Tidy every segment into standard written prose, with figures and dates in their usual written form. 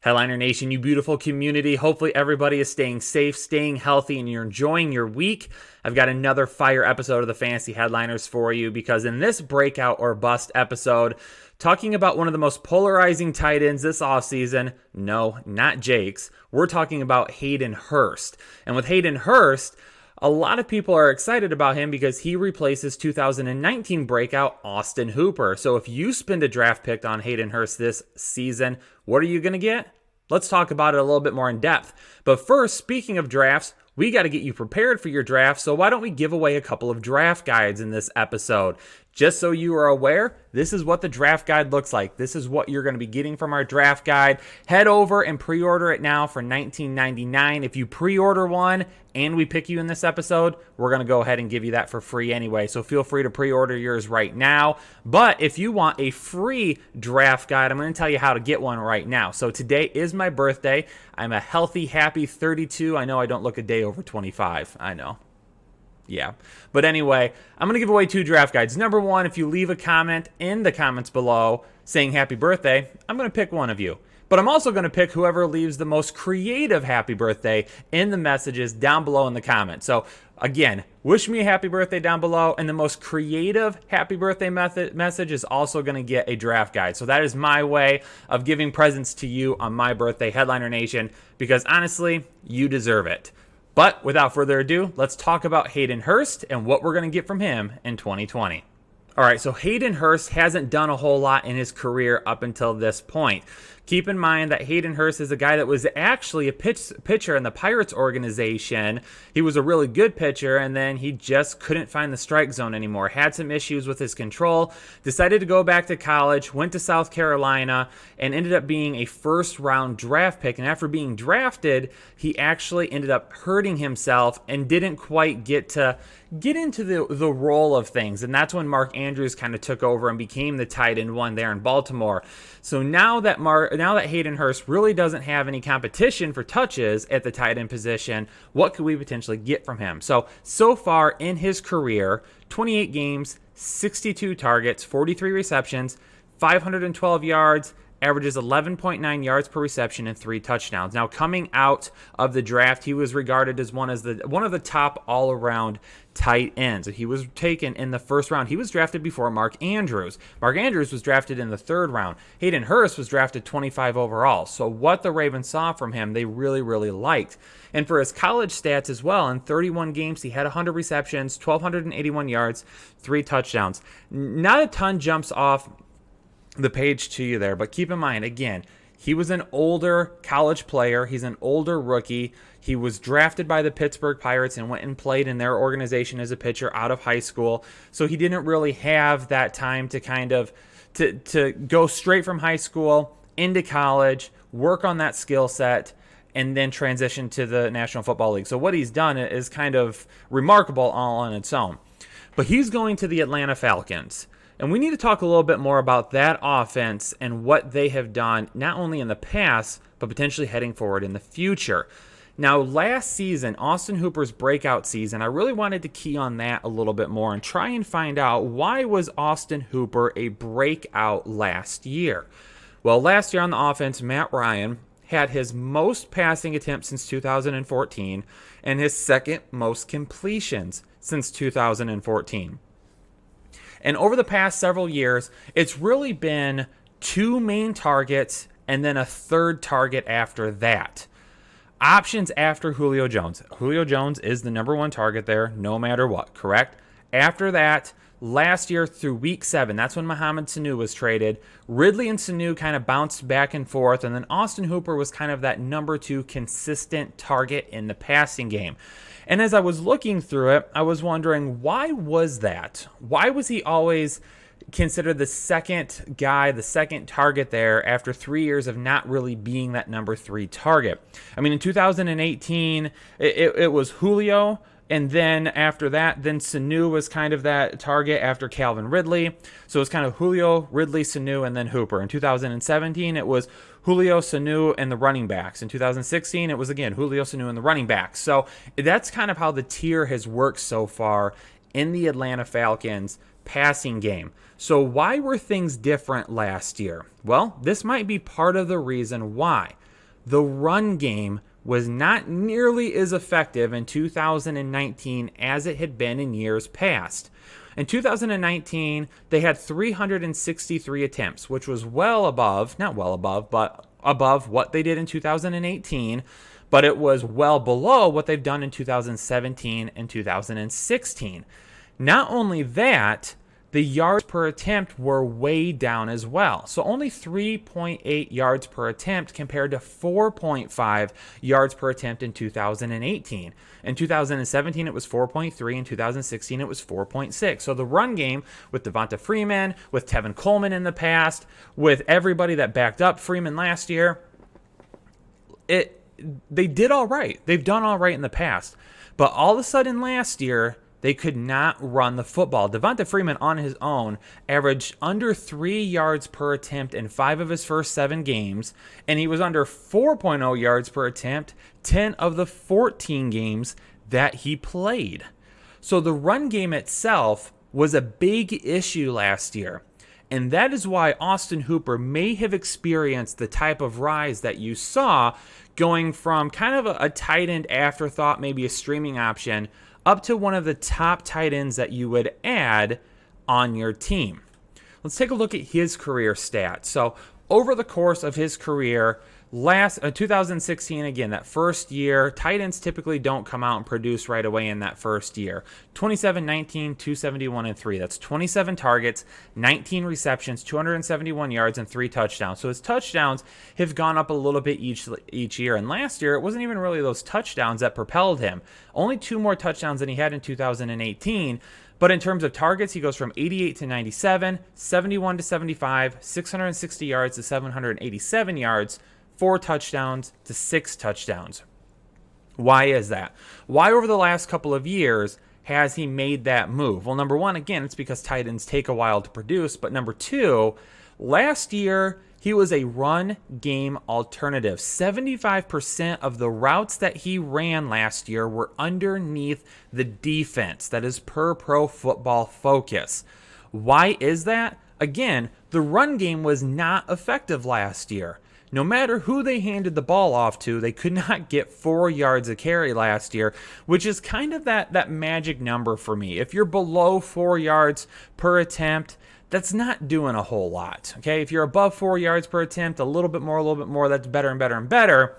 Headliner Nation, you beautiful community. Hopefully everybody is staying safe, staying healthy, and you're enjoying your week. I've got another fire episode of the Fantasy Headliners for you because in this breakout or bust episode, talking about one of the most polarizing tight ends this offseason, no, not Jake's, we're talking about Hayden Hurst. And with Hayden Hurst, a lot of people are excited about him because he replaces 2019 breakout Austin Hooper. So if you spend a draft pick on Hayden Hurst this season, what are you going to get? Let's talk about it a little bit more in depth. But first, speaking of drafts, we got to get you prepared for your draft, so why don't we give away a couple of draft guides in this episode? Just so you are aware, this is what the draft guide looks like. This is what you're going to be getting from our draft guide. Head over and pre-order it now for $19.99. If you pre-order one and we pick you in this episode, we're going to go ahead and give you that for free anyway. So feel free to pre-order yours right now. But if you want a free draft guide, I'm going to tell you how to get one right now. So today is my birthday. I'm a healthy, happy 32. I know I don't look a day over 25. I know. Yeah. But anyway, I'm going to give away two draft guides. Number one, if you leave a comment in the comments below saying happy birthday, I'm going to pick one of you. But I'm also going to pick whoever leaves the most creative happy birthday in the messages down below in the comments. So again, wish me a happy birthday down below, and the most creative happy birthday message is also going to get a draft guide. So that is my way of giving presents to you on my birthday, Headliner Nation, because honestly, you deserve it. But without further ado, let's talk about Hayden Hurst and what we're going to get from him in 2020. All right, so Hayden Hurst hasn't done a whole lot in his career up until this point. Keep in mind that Hayden Hurst is a guy that was actually a pitcher in the Pirates organization. He was a really good pitcher, and then he just couldn't find the strike zone anymore. Had some issues with his control, decided to go back to college, went to South Carolina, and ended up being a first-round draft pick. And after being drafted, he actually ended up hurting himself and didn't quite get into the role of things. And that's when Mark Andrews kind of took over and became the tight end one there in Baltimore. So now that Hayden Hurst really doesn't have any competition for touches at the tight end position, what could we potentially get from him? So far in his career, 28 games, 62 targets, 43 receptions, 512 yards, averages 11.9 yards per reception and 3 touchdowns. Now, coming out of the draft, he was regarded as one of the top all-around tight ends. He was taken in the first round. He was drafted before Mark Andrews. Mark Andrews was drafted in the third round. Hayden Hurst was drafted 25 overall. So what the Ravens saw from him, they really, really liked. And for his college stats as well, in 31 games, he had 100 receptions, 1,281 yards, 3 touchdowns. Not a ton jumps off the page to you there, but keep in mind, again, he was an older college player. He's an older rookie. He was drafted by the Pittsburgh Pirates and went and played in their organization as a pitcher out of high school. So he didn't really have that time to kind of to go straight from high school into college, work on that skill set, and then transition to the National Football League. So what he's done is kind of remarkable all on its own. But he's going to the Atlanta Falcons. And we need to talk a little bit more about that offense and what they have done, not only in the past, but potentially heading forward in the future. Now, last season, Austin Hooper's breakout season, I really wanted to key on that a little bit more and try and find out, why was Austin Hooper a breakout last year? Well, last year on the offense, Matt Ryan had his most passing attempts since 2014 and his second most completions since 2014. And over the past several years, it's really been 2 main targets and then a third target after that. Options after Julio Jones. Julio Jones is the number 1 target there, no matter what, correct? After that, last year through week 7, that's when Mohamed Sanu was traded. Ridley and Sanu kind of bounced back and forth, and then Austin Hooper was kind of that number 2 consistent target in the passing game. And as I was looking through it, I was wondering, why was that? Why was he always considered the second guy, the second target there after 3 years of not really being that number 3 target? I mean, in 2018, it was Julio, and then after that, then Sanu was kind of that target after Calvin Ridley. So it was kind of Julio, Ridley, Sanu, and then Hooper. In 2017, it was Julio, Sanu, and the running backs. In 2016, it was, again, Julio, Sanu, and the running backs. So that's kind of how the tier has worked so far in the Atlanta Falcons passing game. So why were things different last year? Well, this might be part of the reason why. the run game was not nearly as effective in 2019 as it had been in years past. In 2019, they had 363 attempts, which was but above what they did in 2018, but it was well below what they've done in 2017 and 2016. Not only that, the yards per attempt were way down as well. So only 3.8 yards per attempt compared to 4.5 yards per attempt in 2018. In 2017, it was 4.3. In 2016, it was 4.6. So the run game with Devonta Freeman, with Tevin Coleman in the past, with everybody that backed up Freeman last year, they did all right. They've done all right in the past. But all of a sudden last year, they could not run the football. Devonta Freeman on his own averaged under 3 yards per attempt in 5 of his first 7 games, and he was under 4.0 yards per attempt 10 of the 14 games that he played. So the run game itself was a big issue last year. And that is why Austin Hooper may have experienced the type of rise that you saw, going from kind of a tight end afterthought, maybe a streaming option, up to one of the top tight ends that you would add on your team. Let's take a look at his career stats. So over the course of his career, 2016, again, that first year, tight ends typically don't come out and produce right away in that first year. 27, 19, 271, and 3. That's 27 targets, 19 receptions, 271 yards, and 3 touchdowns. So his touchdowns have gone up a little bit each year. And last year, it wasn't even really those touchdowns that propelled him. Only 2 more touchdowns than he had in 2018. But in terms of targets, he goes from 88 to 97, 71 to 75, 660 yards to 787 yards, 4 touchdowns to 6 touchdowns. Why is that? Why over the last couple of years has he made that move? Well, number one, again, it's because tight ends take a while to produce. But number two, last year, he was a run game alternative. 75% of the routes that he ran last year were underneath the defense. That is per Pro Football Focus. Why is that? Again, the run game was not effective last year. No matter who they handed the ball off to, they could not get 4 yards a carry last year, which is kind of that magic number for me. If you're below 4 yards per attempt, that's not doing a whole lot. Okay, if you're above 4 yards per attempt, a little bit more, that's better and better and better.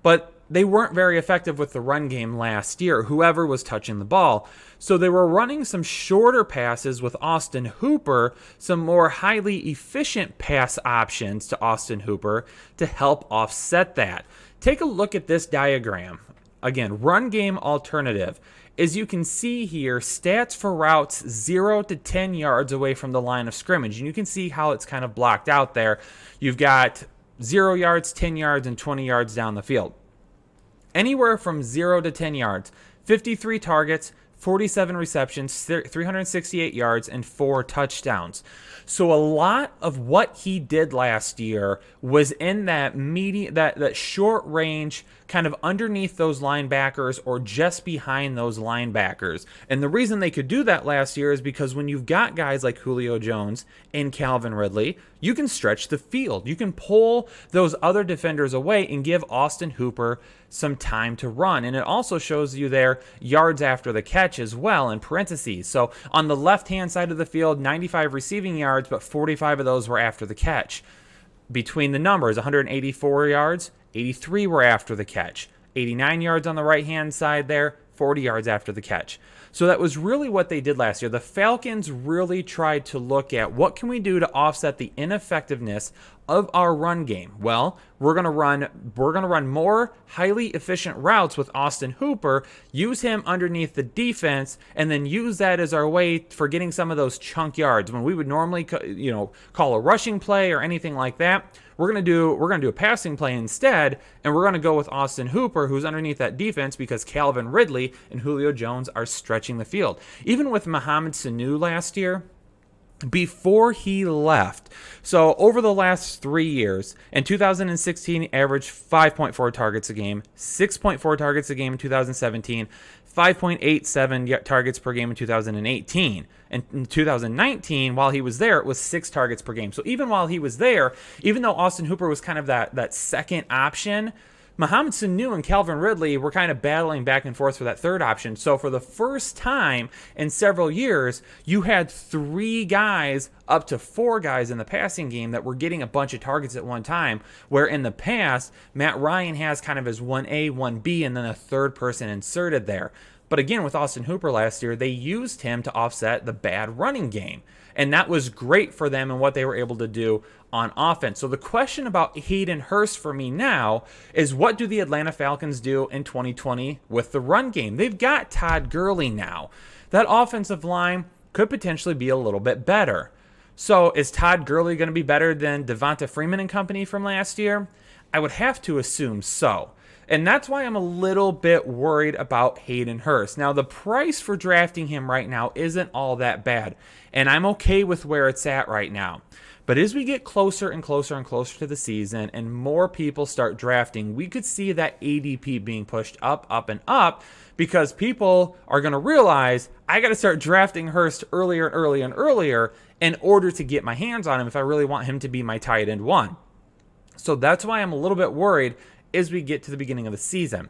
But they weren't very effective with the run game last year, whoever was touching the ball. So they were running some shorter passes with Austin Hooper, some more highly efficient pass options to Austin Hooper to help offset that. Take a look at this diagram. Again, run game alternative. As you can see here, stats for routes 0 to 10 yards away from the line of scrimmage. And you can see how it's kind of blocked out there. You've got 0 yards, 10 yards, and 20 yards down the field. Anywhere from 0 to 10 yards, 53 targets, 47 receptions, 368 yards, and 4 touchdowns. So a lot of what he did last year was in that that short range, kind of underneath those linebackers or just behind those linebackers. And the reason they could do that last year is because when you've got guys like Julio Jones and Calvin Ridley, you can stretch the field. You can pull those other defenders away and give Austin Hooper some time to run. And it also shows you their yards after the catch as well in parentheses. So on the left-hand side of the field, 95 receiving yards, but 45 of those were after the catch. Between the numbers, 184 yards, 83 were after the catch. 89 yards on the right-hand side there, 40 yards after the catch. So that was really what they did last year. The Falcons really tried to look at what can we do to offset the ineffectiveness of our run game. Well, we're going to run more highly efficient routes with Austin Hooper, use him underneath the defense, and then use that as our way for getting some of those chunk yards. When we would normally call a rushing play or anything like that, we're going to do a passing play instead, and we're going to go with Austin Hooper, who's underneath that defense, because Calvin Ridley and Julio Jones are stretching the field. Even with Mohamed Sanu last year, before he left, so over the last 3 years, in 2016, he averaged 5.4 targets a game, 6.4 targets a game in 2017, 5.87 targets per game in 2018. And in 2019, while he was there, it was 6 targets per game. So even while he was there, even though Austin Hooper was kind of that second option, Mohamed Sanu and Calvin Ridley were kind of battling back and forth for that third option. So for the first time in several years, you had 3 guys up to 4 guys in the passing game that were getting a bunch of targets at one time, where in the past, Matt Ryan has kind of his 1A, 1B, and then a third person inserted there. But again, with Austin Hooper last year, they used him to offset the bad running game. And that was great for them and what they were able to do on offense. So the question about Hayden Hurst for me now is, what do the Atlanta Falcons do in 2020 with the run game? They've got Todd Gurley now. That offensive line could potentially be a little bit better. So is Todd Gurley going to be better than Devonta Freeman and company from last year? I would have to assume so. And that's why I'm a little bit worried about Hayden Hurst. Now, the price for drafting him right now isn't all that bad, and I'm okay with where it's at right now. But as we get closer and closer and closer to the season and more people start drafting, we could see that ADP being pushed up, up, and up, because people are going to realize, I got to start drafting Hurst earlier and earlier and earlier in order to get my hands on him if I really want him to be my tight end 1. So that's why I'm a little bit worried as we get to the beginning of the season.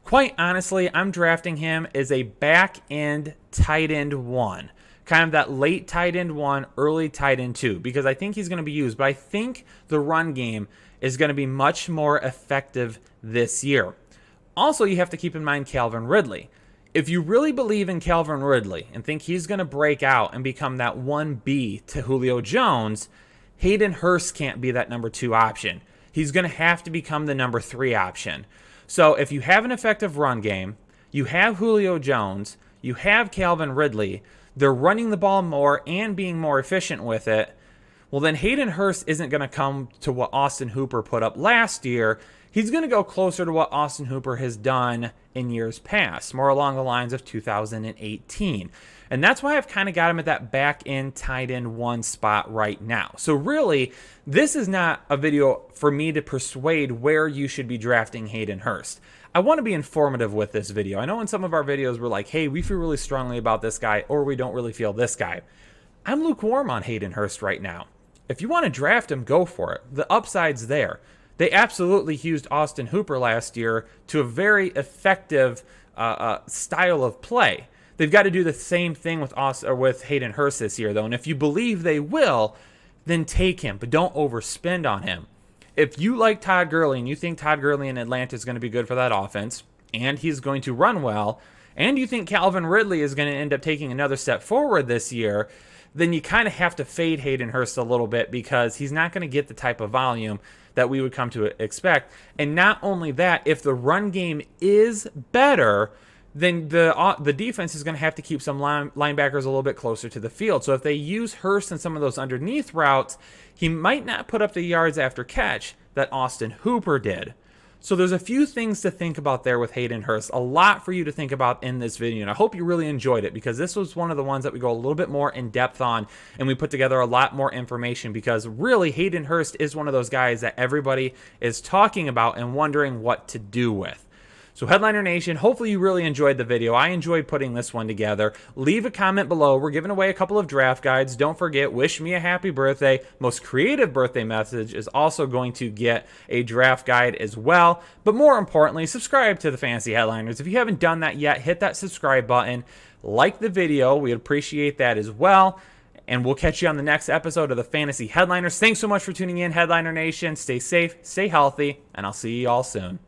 Quite honestly, I'm drafting him as a back end tight end 1. Kind of that late tight end 1, early tight end 2, because I think he's going to be used. But I think the run game is going to be much more effective this year. Also, you have to keep in mind Calvin Ridley. If you really believe in Calvin Ridley and think he's going to break out and become that 1B to Julio Jones, Hayden Hurst can't be that number 2 option. He's going to have to become the number 3 option. So if you have an effective run game, you have Julio Jones, you have Calvin Ridley, they're running the ball more and being more efficient with it, well, then Hayden Hurst isn't going to come to what Austin Hooper put up last year. He's going to go closer to what Austin Hooper has done in years past, more along the lines of 2018. And that's why I've kind of got him at that back end tight end 1 spot right now. So really, this is not a video for me to persuade where you should be drafting Hayden Hurst. I want to be informative with this video. I know in some of our videos we're like, hey, we feel really strongly about this guy, or we don't really feel this guy. I'm lukewarm on Hayden Hurst right now. If you want to draft him, go for it. The upside's there. They absolutely used Austin Hooper last year to a very effective style of play. They've got to do the same thing with Hayden Hurst this year, though. And if you believe they will, then take him, but don't overspend on him. If you like Todd Gurley and you think Todd Gurley in Atlanta is going to be good for that offense, and he's going to run well, and you think Calvin Ridley is going to end up taking another step forward this year, then you kind of have to fade Hayden Hurst a little bit, because he's not going to get the type of volume that we would come to expect. And not only that, if the run game is better, then the defense is going to have to keep some linebackers a little bit closer to the field. So if they use Hurst in some of those underneath routes, he might not put up the yards after catch that Austin Hooper did. So there's a few things to think about there with Hayden Hurst. A lot for you to think about in this video, and I hope you really enjoyed it, because this was one of the ones that we go a little bit more in depth on, and we put together a lot more information, because really Hayden Hurst is one of those guys that everybody is talking about and wondering what to do with. So Headliner Nation, hopefully you really enjoyed the video. I enjoyed putting this one together. Leave a comment below. We're giving away a couple of draft guides. Don't forget, wish me a happy birthday. Most creative birthday message is also going to get a draft guide as well. But more importantly, subscribe to the Fantasy Headliners. If you haven't done that yet, hit that subscribe button. Like the video. We'd appreciate that as well. And we'll catch you on the next episode of the Fantasy Headliners. Thanks so much for tuning in, Headliner Nation. Stay safe, stay healthy, and I'll see you all soon.